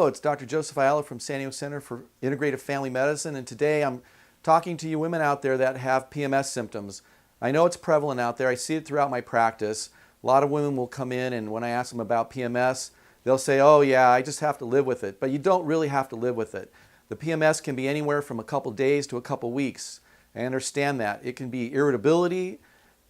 Hello, it's Dr. Joseph Ayala from San Diego Center for Integrative Family Medicine, and today I'm talking to you women out there that have PMS symptoms. I know it's prevalent out there. I see it throughout my practice. A lot of women will come in, and when I ask them about PMS, they'll say, oh yeah, I just have to live with it. But you don't really have to live with it. The PMS can be anywhere from a couple days to a couple weeks. I understand that. It can be irritability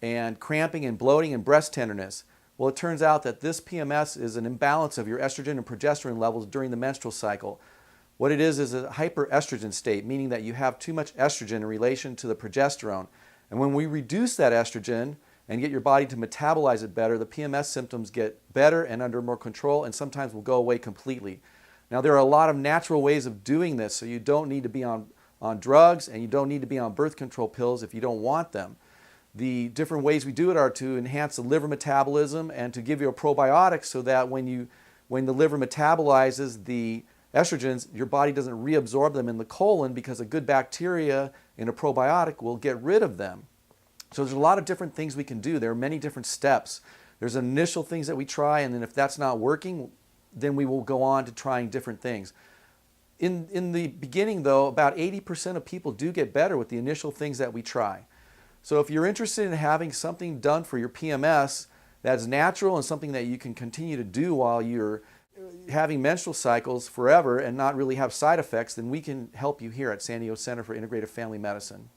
and cramping and bloating and breast tenderness. Well, it turns out that this PMS is an imbalance of your estrogen and progesterone levels during the menstrual cycle. What it is a hyperestrogen state, meaning that you have too much estrogen in relation to the progesterone. And when we reduce that estrogen and get your body to metabolize it better, the PMS symptoms get better and under more control, and sometimes will go away completely. Now, there are a lot of natural ways of doing this, so you don't need to be on drugs, and you don't need to be on birth control pills if you don't want them. The different ways we do it are to enhance the liver metabolism and to give you a probiotic so that when the liver metabolizes the estrogens, your body doesn't reabsorb them in the colon, because a good bacteria in a probiotic will get rid of them. So there's a lot of different things we can do. There are many different steps. There's initial things that we try, and then if that's not working, then we will go on to trying different things. In the beginning, though, about 80% of people do get better with the initial things that we try. So if you're interested in having something done for your PMS that's natural and something that you can continue to do while you're having menstrual cycles forever and not really have side effects, then we can help you here at San Diego Center for Integrative Family Medicine.